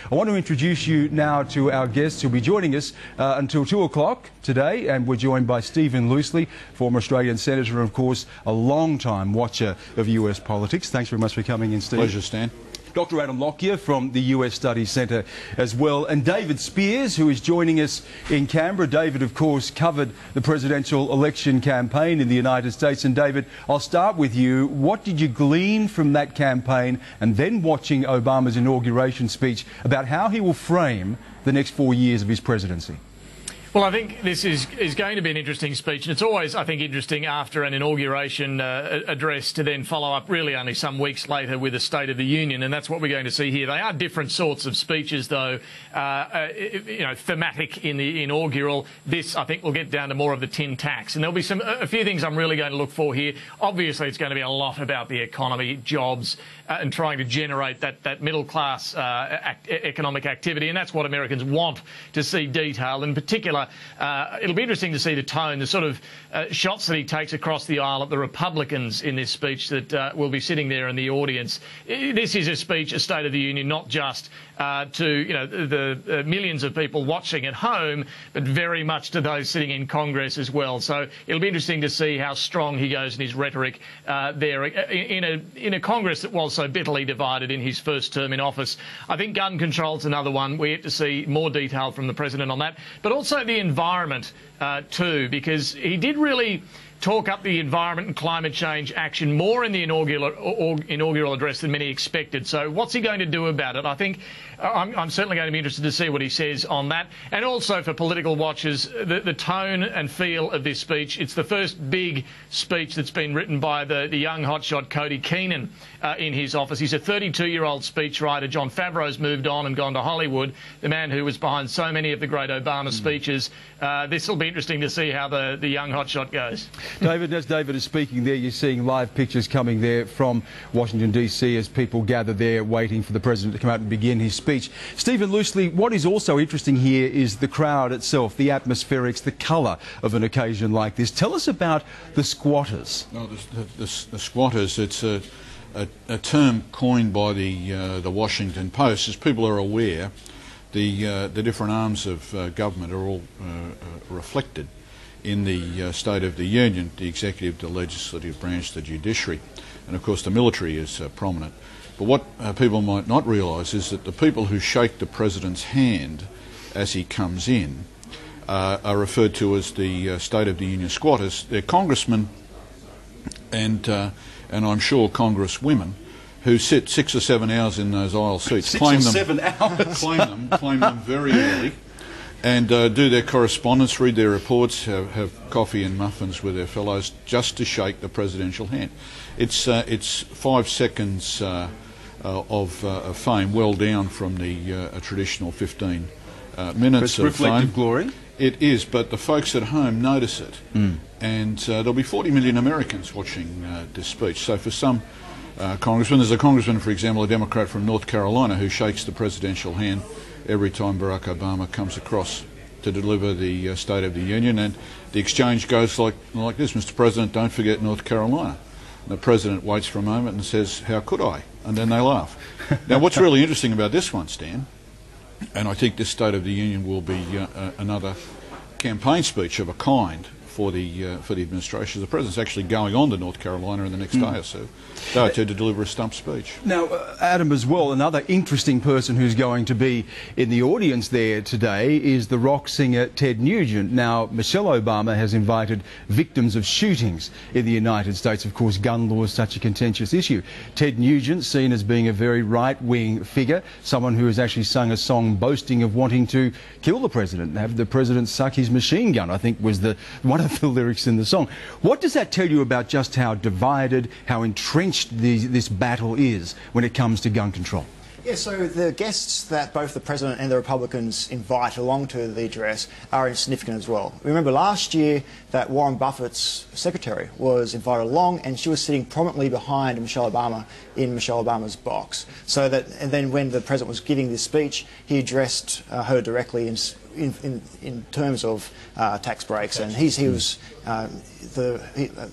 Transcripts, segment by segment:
I want to introduce you now to our guests who'll be joining us until 2 o'clock today, and we're joined by Stephen Loosely, former Australian Senator and, of course, a long-time watcher of US politics. Thanks very much for coming in, Steve. Pleasure, Stan. Dr. Adam Lockyer from the US Studies Centre as well, and David Spears, who is joining us in Canberra. David, of course, covered the presidential election campaign in the United States. And David, I'll start with you. What did you glean from that campaign and then watching Obama's inauguration speech about how he will frame the next 4 years of his presidency? Well, I think this is going to be an interesting speech, and it's always, I think, interesting after an inauguration address to then follow up really only some weeks later with a State of the Union, and that's what we're going to see here. They are different sorts of speeches, though, thematic in the inaugural. This, I think, will get down to more of the tin tacks, and there'll be a few things I'm really going to look for here. Obviously, it's going to be a lot about the economy, jobs, and trying to generate that middle-class economic activity, and that's what Americans want to see detailed. In particular, it'll be interesting to see the tone, the sort of shots that he takes across the aisle at the Republicans in this speech that will be sitting there in the audience. This is a speech, a State of the Union, not just to the millions of people watching at home, but very much to those sitting in Congress as well. So it'll be interesting to see how strong he goes in his rhetoric there in a Congress that was so bitterly divided in his first term in office. I think gun control's another one. We have to see more detail from the President on that, but also the environment too, because he did really talk up the environment and climate change action more in the inaugural address than many expected. So what's he going to do about it? I think I'm certainly going to be interested to see what he says on that. And also for political watchers, the tone and feel of this speech. It's the first big speech that's been written by the young hotshot Cody Keenan in his office. He's a 32-year-old speechwriter. John Favreau's moved on and gone to Hollywood, the man who was behind so many of the great Obama speeches. This will be interesting to see how the young hotshot goes. David, as David is speaking there, you're seeing live pictures coming there from Washington, D.C. as people gather there waiting for the President to come out and begin his speech. Stephen Loosely, what is also interesting here is the crowd itself, the atmospherics, the colour of an occasion like this. Tell us about the squatters. No, the squatters, it's a term coined by the Washington Post. As people are aware, the different arms of government are all reflected in the State of the Union: the executive, the legislative branch, the judiciary, and of course the military is prominent. But what people might not realise is that the people who shake the President's hand as he comes in are referred to as the State of the Union squatters. They're congressmen and I'm sure congresswomen who sit 6 or 7 hours in those aisle seats, 7 hours, claim them very early, and do their correspondence, read their reports, have coffee and muffins with their fellows just to shake the presidential hand. It's 5 seconds of fame, well down from the traditional 15 minutes of reflective fame. Glory. It is, but the folks at home notice it, and there'll be 40 million Americans watching this speech. So for some congressmen, there's a congressman, for example, a Democrat from North Carolina, who shakes the presidential hand every time Barack Obama comes across to deliver the State of the Union, and the exchange goes like this: Mr. President, don't forget North Carolina. And the President waits for a moment and says, "How could I?" And then they laugh. Now, what's really interesting about this one, Stan, and I think this State of the Union will be another campaign speech of a kind for the administration. The President's actually going on to North Carolina in the next day or so to deliver a stump speech. Now, Adam, as well, another interesting person who's going to be in the audience there today is the rock singer Ted Nugent. Now, Michelle Obama has invited victims of shootings in the United States. Of course, gun law is such a contentious issue. Ted Nugent, seen as being a very right-wing figure, someone who has actually sung a song boasting of wanting to kill the President and have the President suck his machine gun, I think was one of the lyrics in the song. What does that tell you about just how divided, how entrenched this battle is when it comes to gun control? Yeah, so the guests that both the President and the Republicans invite along to the address are significant as well. Remember last year that Warren Buffett's secretary was invited along, and she was sitting prominently behind Michelle Obama in Michelle Obama's box. And then when the President was giving this speech, he addressed her directly and in terms of tax breaks, and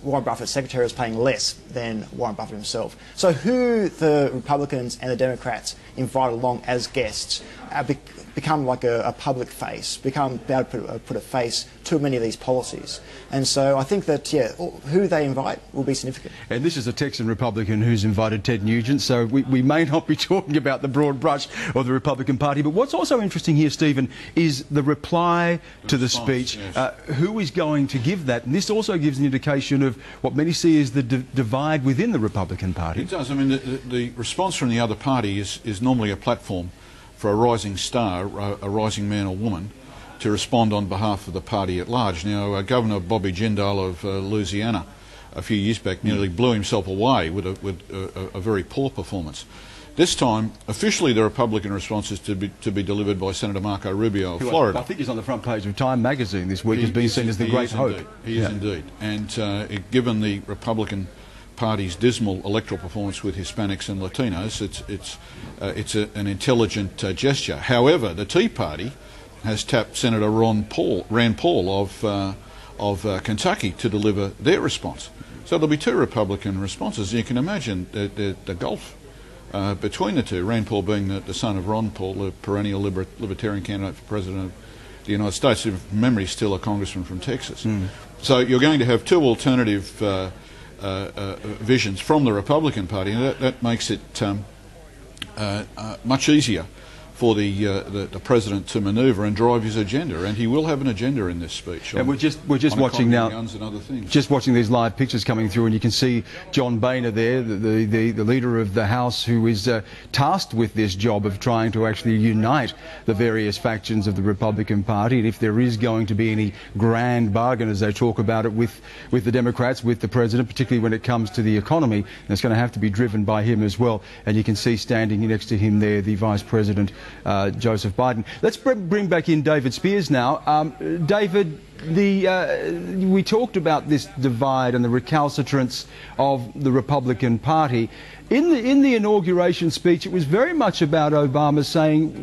Warren Buffett's secretary was paying less than Warren Buffett himself. So who the Republicans and the Democrats invite along as guests become like a public face, become able to put a face to many of these policies. And so I think that, who they invite will be significant. And this is a Texan Republican who's invited Ted Nugent, so we may not be talking about the broad brush of the Republican Party. But what's also interesting here, Stephen, is the reply to the speech. Yes. Who is going to give that? And this also gives an indication of what many see as the divide within the Republican Party. It does. I mean, the response from the other party is normally a platform for a rising star, a rising man or woman, to respond on behalf of the party at large. Now, Governor Bobby Jindal of Louisiana a few years back nearly blew himself away with a very poor performance. This time, officially, the Republican response is to be delivered by Senator Marco Rubio of Florida. I think he's on the front page of Time magazine this week, has been seen as the great hope. He is indeed. And given the Republican Party's dismal electoral performance with Hispanics and Latinos, it's an intelligent gesture. However, the Tea Party has tapped Senator Rand Paul of Kentucky to deliver their response. So there'll be two Republican responses. You can imagine the gulf between the two. Rand Paul being the son of Ron Paul, the perennial libertarian candidate for president of the United States, who, from memory, is still a congressman from Texas. So you're going to have two alternative visions from the Republican Party, and that makes it much easier for the president to manoeuvre and drive his agenda, and he will have an agenda in this speech. And we're just watching now, guns and other things. Just watching these live pictures coming through, and you can see John Boehner there, the leader of the House, who is tasked with this job of trying to actually unite the various factions of the Republican Party. And if there is going to be any grand bargain, as they talk about it, with the Democrats, with the president, particularly when it comes to the economy, then it's going to have to be driven by him as well. And you can see standing next to him there, the Vice President, Joseph Biden. Let's bring back in David Spears now. David, we talked about this divide and the recalcitrance of the Republican Party. In the inauguration speech, it was very much about Obama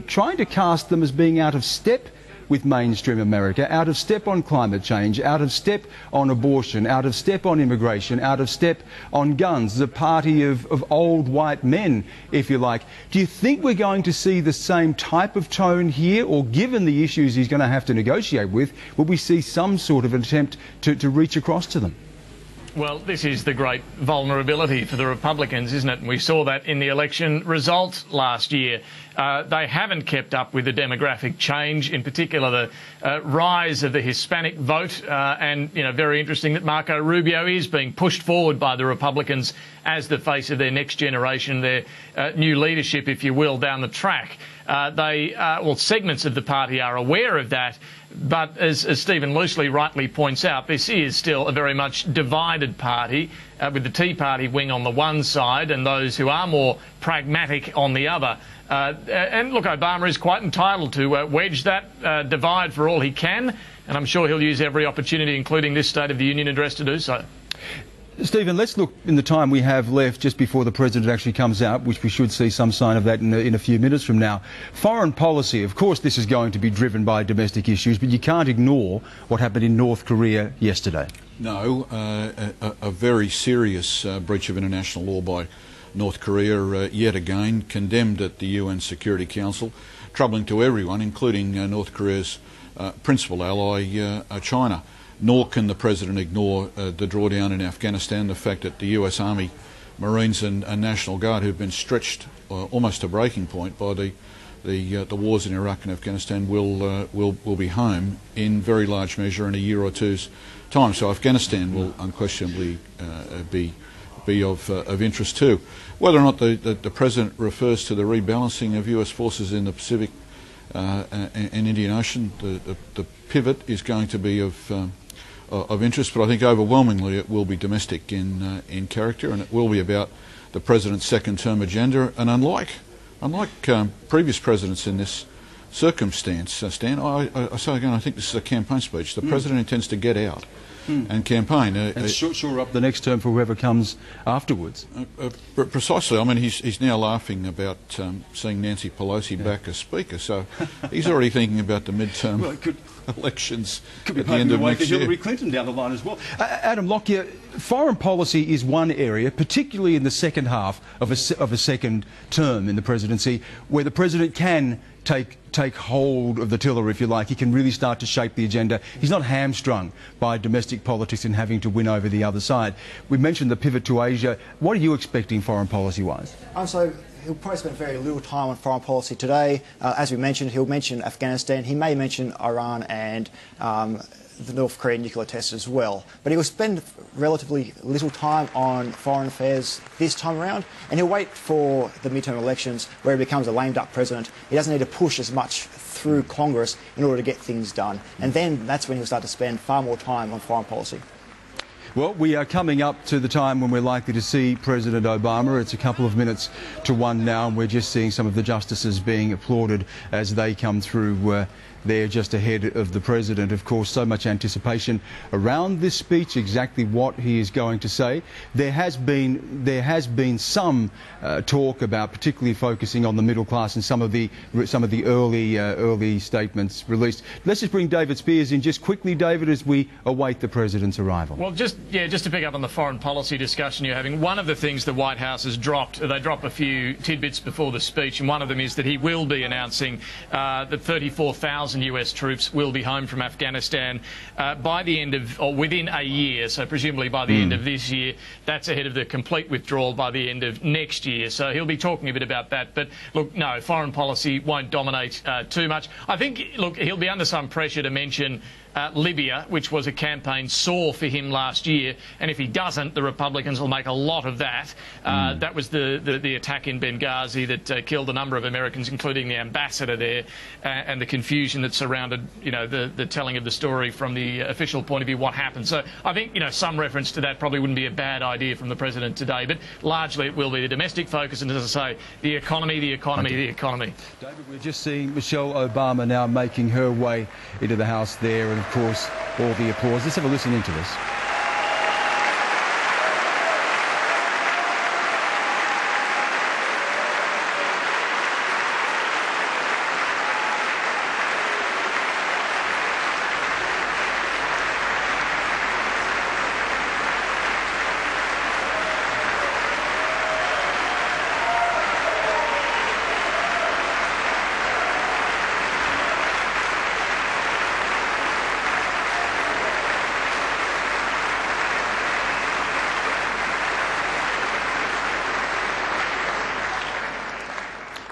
trying to cast them as being out of step with mainstream America, out of step on climate change, out of step on abortion, out of step on immigration, out of step on guns. The party of old white men, if you like. Do you think we're going to see the same type of tone here, or given the issues he's going to have to negotiate with, will we see some sort of an attempt to reach across to them? Well, this is the great vulnerability for the Republicans, isn't it? And we saw that in the election result last year. They haven't kept up with the demographic change, in particular the rise of the Hispanic vote. And, very interesting that Marco Rubio is being pushed forward by the Republicans as the face of their next generation, their new leadership, if you will, down the track. Segments of the party are aware of that. But as Stephen loosely rightly points out, this is still a very much divided party, with the Tea Party wing on the one side and those who are more pragmatic on the other. And look, Obama is quite entitled to wedge that divide for all he can, and I'm sure he'll use every opportunity, including this State of the Union address, to do so. Stephen, let's look in the time we have left just before the President actually comes out, which we should see some sign of that in a few minutes from now. Foreign policy, of course this is going to be driven by domestic issues, but you can't ignore what happened in North Korea yesterday. No, a very serious breach of international law by North Korea, yet again condemned at the UN Security Council, troubling to everyone, including North Korea's principal ally, China. Nor can the President ignore the drawdown in Afghanistan, the fact that the US Army, Marines and National Guard, who've been stretched almost to breaking point by the wars in Iraq and Afghanistan, will be home in very large measure in a year or two's time. So Afghanistan will unquestionably be of interest too. Whether or not the President refers to the rebalancing of US forces in the Pacific and Indian Ocean, the pivot is going to be of interest, but I think overwhelmingly it will be domestic in character, and it will be about the President's second-term agenda. And unlike previous presidents in this circumstance, Stan, I say again, I think this is a campaign speech. The President intends to get out and campaign. And shore up the next term for whoever comes afterwards. Precisely. I mean, he's now laughing about seeing Nancy Pelosi back as Speaker, so he's already thinking about the midterm elections could be at the end of next year. Hillary Clinton down the line as well. Adam Lockyer, foreign policy is one area, particularly in the second half of a second term in the presidency, where the President can take hold of the tiller, if you like. He can really start to shape the agenda. He's not hamstrung by domestic politics and having to win over the other side. We mentioned the pivot to Asia. What are you expecting foreign policy-wise? So he'll probably spend very little time on foreign policy today. As we mentioned, he'll mention Afghanistan. He may mention Iran and the North Korean nuclear tests as well. But he will spend relatively little time on foreign affairs this time around, and he'll wait for the midterm elections where he becomes a lame duck president. He doesn't need to push as much through Congress in order to get things done. And then that's when he'll start to spend far more time on foreign policy. Well, we are coming up to the time when we're likely to see President Obama. It's a couple of minutes to 1 now, and we're just seeing some of the justices being applauded as they come through there just ahead of the President. Of course, so much anticipation around this speech, exactly what he is going to say. There has been some talk about particularly focusing on the middle class and some of the early statements released. Let's just bring David Spears in just quickly, David, as we await the President's arrival. Well, just to pick up on the foreign policy discussion you're having, one of the things the White House has dropped, they drop a few tidbits before the speech, and one of them is that he will be announcing that 34,000 US troops will be home from Afghanistan by the end of, or within a year, so presumably by the end of this year. That's ahead of the complete withdrawal by the end of next year. So he'll be talking a bit about that. But look, no, foreign policy won't dominate too much. I think, look, he'll be under some pressure to mention Libya, which was a campaign sore for him last year, and if he doesn't, the Republicans will make a lot of that. That was the attack in Benghazi that killed a number of Americans, including the ambassador there, and the confusion that surrounded, you know, the telling of the story from the official point of view, what happened. So I think, you know, some reference to that probably wouldn't be a bad idea from the President today, but largely it will be the domestic focus, and as I say, the economy, the economy, the economy. David, we're just seeing Michelle Obama now making her way into the House there, and of course, all the applause. Let's have a listen into this.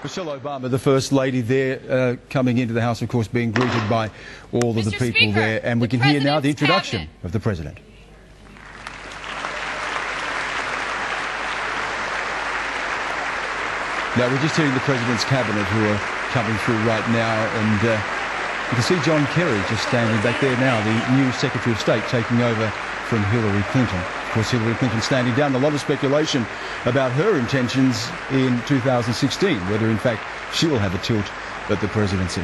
Michelle Obama, the First Lady there, coming into the House, of course, being greeted by all of the people there. And we can hear now the introduction of the President. Now, we're just hearing the President's Cabinet who are coming through right now. And you can see John Kerry just standing back there now, the new Secretary of State taking over from Hillary Clinton. Of course, Hillary Clinton standing down. A lot of speculation about her intentions in 2016, whether in fact she will have a tilt at the presidency.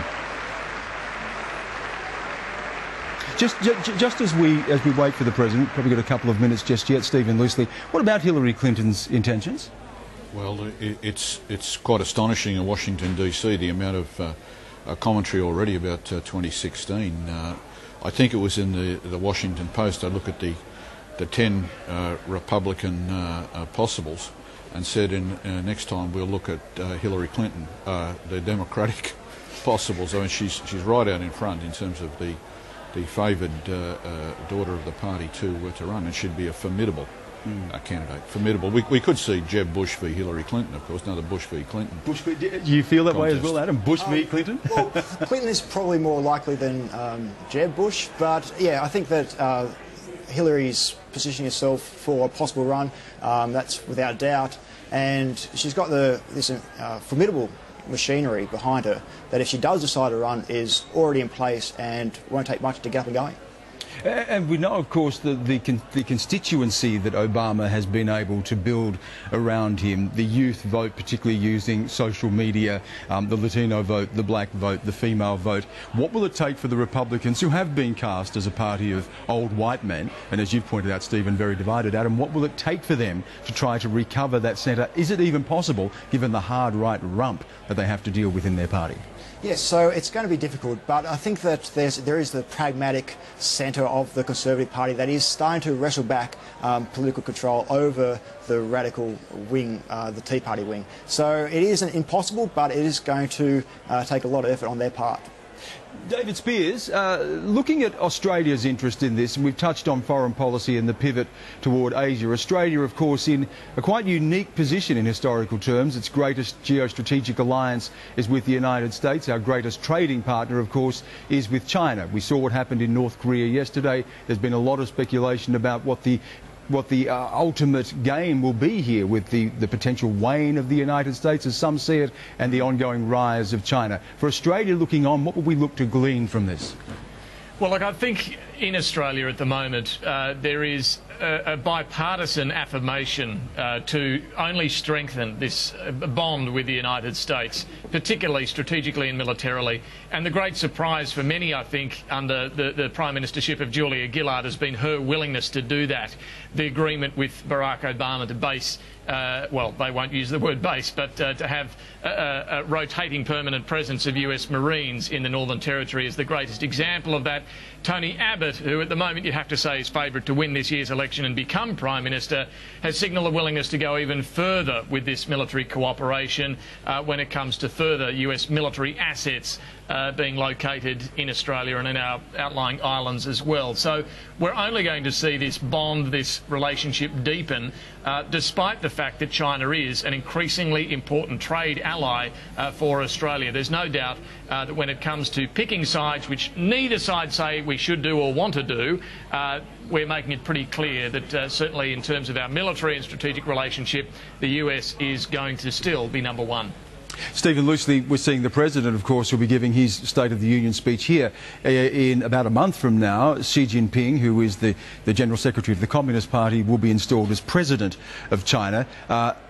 Just as we wait for the President, probably got a couple of minutes just yet, Stephen Loosely, what about Hillary Clinton's intentions? Well, it's quite astonishing in Washington DC, the amount of commentary already about 2016. I think it was in the Washington Post. I look at the 10 Republican possibles and said next time we'll look at Hillary Clinton, the Democratic possibles. I mean, she's right out in front in terms of the favoured daughter of the party to run, and she'd be a formidable candidate. Formidable. We could see Jeb Bush v Hillary Clinton, of course, another Bush v Clinton. Do you feel that way as well, Adam? Bush v Clinton? Well, Clinton is probably more likely than Jeb Bush, but yeah, I think that Hillary's positioning herself for a possible run, that's without doubt, and she's got this formidable machinery behind her that if she does decide to run is already in place and won't take much to get up and going. And we know, of course, the constituency that Obama has been able to build around him, the youth vote, particularly using social media, the Latino vote, the black vote, the female vote. What will it take for the Republicans, who have been cast as a party of old white men, and as you've pointed out, Stephen, very divided, Adam, what will it take for them to try to recover that centre? Is it even possible, given the hard right rump that they have to deal with in their party? Yes, so it's going to be difficult, but I think that there is the pragmatic centre of the Conservative Party that is starting to wrestle back political control over the radical wing, the Tea Party wing. So it isn't impossible, but it is going to take a lot of effort on their part. David Spears, looking at Australia's interest in this, and we've touched on foreign policy and the pivot toward Asia. Australia, of course, in a quite unique position in historical terms. Its greatest geostrategic alliance is with the United States. Our greatest trading partner, of course, is with China. We saw what happened in North Korea yesterday. There's been a lot of speculation about what the ultimate game will be here, with the potential wane of the United States, as some see it, and the ongoing rise of China. For Australia looking on, what would we look to glean from this? Well, look, I think in Australia at the moment there is a bipartisan affirmation to only strengthen this bond with the United States, particularly strategically and militarily. And the great surprise for many, I think, under the Prime Ministership of Julia Gillard has been her willingness to do that. The agreement with Barack Obama to base, well, they won't use the word base, but to have a rotating permanent presence of US Marines in the Northern Territory is the greatest example of that. Tony Abbott, who at the moment you have to say is favourite to win this year's election and become Prime Minister, has signalled a willingness to go even further with this military cooperation when it comes to further US military assets being located in Australia and in our outlying islands as well. So we're only going to see this bond, this relationship deepen, despite the fact that China is an increasingly important trade ally for Australia. There's no doubt that when it comes to picking sides, which neither side say we should do or want to do, we're making it pretty clear that certainly in terms of our military and strategic relationship, the US is going to still be number one. Stephen, loosely, we're seeing the President, of course, will be giving his State of the Union speech here in about a month from now. Xi Jinping, who is the General Secretary of the Communist Party, will be installed as President of China.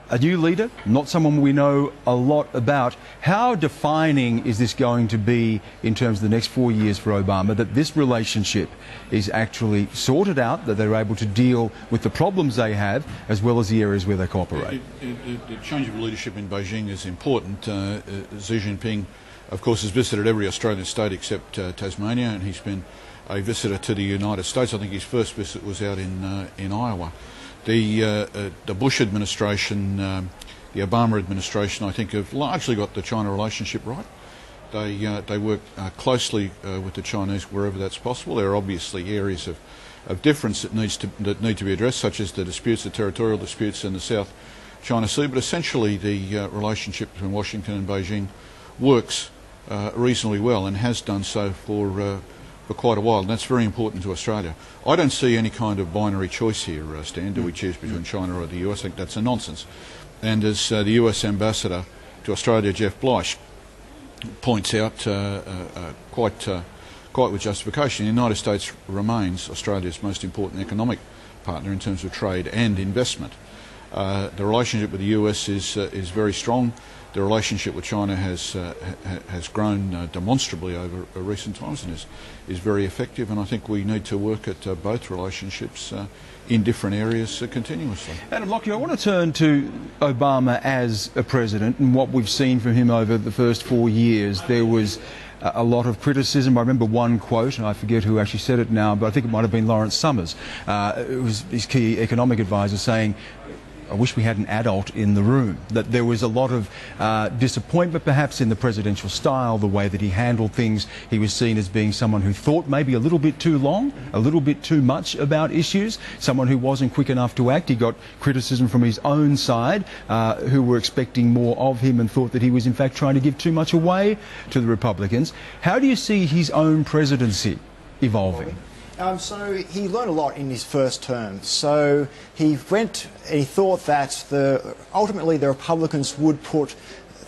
A new leader, not someone we know a lot about. How defining is this going to be in terms of the next 4 years for Obama, that this relationship is actually sorted out, that they're able to deal with the problems they have as well as the areas where they cooperate? The change of leadership in Beijing is important. Xi Jinping, of course, has visited every Australian state except Tasmania, and he's been a visitor to the United States. I think his first visit was out in Iowa. The Bush administration, the Obama administration, I think, have largely got the China relationship right. They work closely with the Chinese wherever that's possible. There are obviously areas of difference that need to be addressed, such as the disputes, the territorial disputes in the South China Sea. But essentially, the relationship between Washington and Beijing works reasonably well, and has done so for quite a while, and that's very important to Australia. I don't see any kind of binary choice here, Stan. Do we choose between China or the US? I think that's a nonsense. And as the US Ambassador to Australia, Jeff Bleich, points out quite with justification, the United States remains Australia's most important economic partner in terms of trade and investment. The relationship with the US is very strong. The relationship with China has grown demonstrably over recent times and is very effective, and I think we need to work at both relationships in different areas continuously. Adam Lockyer, I want to turn to Obama as a president and what we've seen from him over the first 4 years. There was a lot of criticism. I remember one quote, and I forget who actually said it now, but I think it might have been Lawrence Summers. It was his key economic advisor saying, I wish we had an adult in the room. That there was a lot of disappointment perhaps in the presidential style, the way that he handled things. He was seen as being someone who thought maybe a little bit too long, a little bit too much about issues, someone who wasn't quick enough to act. He got criticism from his own side, who were expecting more of him and thought that he was in fact trying to give too much away to the Republicans. How do you see his own presidency evolving? So he learned a lot in his first term. So he thought that ultimately the Republicans would put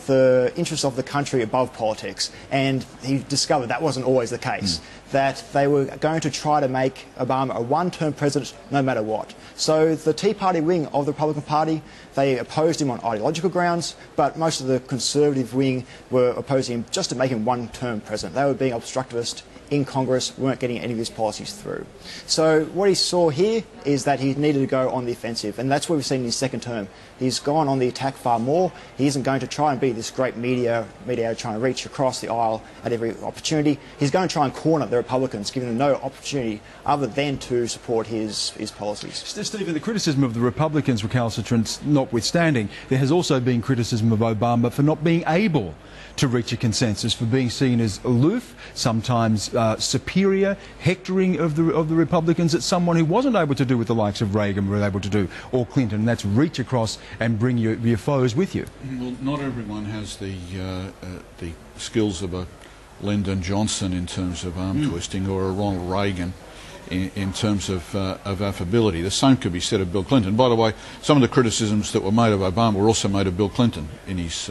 the interests of the country above politics, and he discovered that wasn't always the case, that they were going to try to make Obama a one-term president no matter what. So the Tea Party wing of the Republican Party, they opposed him on ideological grounds, but most of the conservative wing were opposing him just to make him one-term president. They were being obstructivist in Congress, weren't getting any of his policies through. So what he saw here is that he needed to go on the offensive, and that's what we've seen in his second term. He's gone on the attack far more. He isn't going to try and be this great mediator trying to reach across the aisle at every opportunity. He's going to try and corner the Republicans, giving them no opportunity other than to support his policies. Stephen, the criticism of the Republicans' recalcitrance notwithstanding, there has also been criticism of Obama for not being able to reach a consensus, for being seen as aloof, sometimes superior, hectoring of the Republicans at someone who wasn't able to do what the likes of Reagan were able to do, or Clinton, and that's reach across and bring your foes with you. Well, not everyone has the skills of a Lyndon Johnson in terms of arm twisting, or a Ronald Reagan in terms of affability. The same could be said of Bill Clinton. By the way, some of the criticisms that were made of Obama were also made of Bill Clinton in his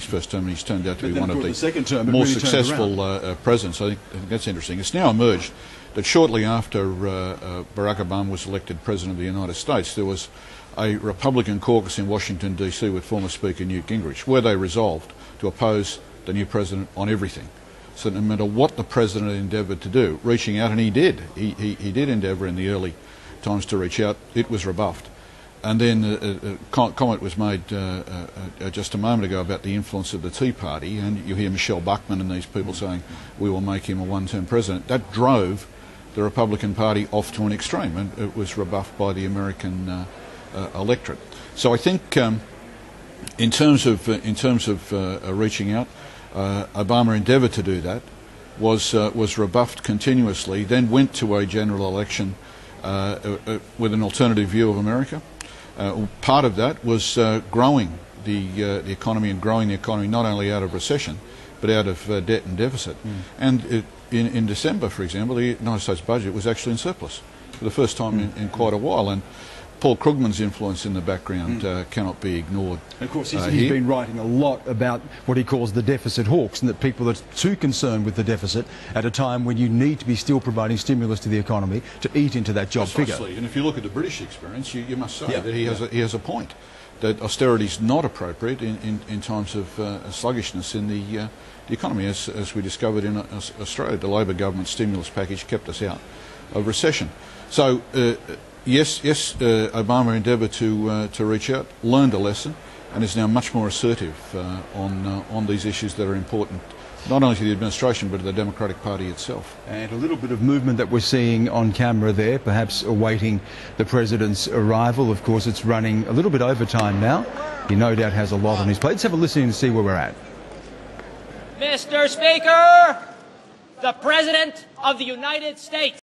first term, and he's turned out to be one of the more successful presidents. I think that's interesting. It's now emerged that shortly after Barack Obama was elected President of the United States, there was a Republican caucus in Washington, D.C. with former Speaker Newt Gingrich, where they resolved to oppose the new president on everything. So no matter what the president endeavoured to do, reaching out, and he did. He did endeavour in the early times to reach out. It was rebuffed. And then a comment was made just a moment ago about the influence of the Tea Party, and you hear Michelle Buckman and these people saying, we will make him a one-term president. That drove the Republican Party off to an extreme, and it was rebuffed by the American electorate. So I think in terms of reaching out, Obama endeavoured to do that, was rebuffed continuously, then went to a general election with an alternative view of America. Part of that was growing the economy, and growing the economy not only out of recession but out of debt and deficit. And in December, for example, the United States budget was actually in surplus for the first time in quite a while. And Paul Krugman's influence in the background cannot be ignored. And of course, he's been writing a lot about what he calls the deficit hawks, and that people are too concerned with the deficit at a time when you need to be still providing stimulus to the economy to eat into that job figure. And if you look at the British experience, you must say that he has a point, that austerity is not appropriate in times of sluggishness in the economy. As we discovered in Australia, the Labor government stimulus package kept us out of recession. So Yes, Obama endeavoured to reach out, learned a lesson, and is now much more assertive on these issues that are important not only to the administration but to the Democratic Party itself. And a little bit of movement that we're seeing on camera there, perhaps awaiting the President's arrival. Of course, it's running a little bit over time now. He no doubt has a lot on his plate. Let's have a listen and see where we're at. Mr. Speaker, the President of the United States.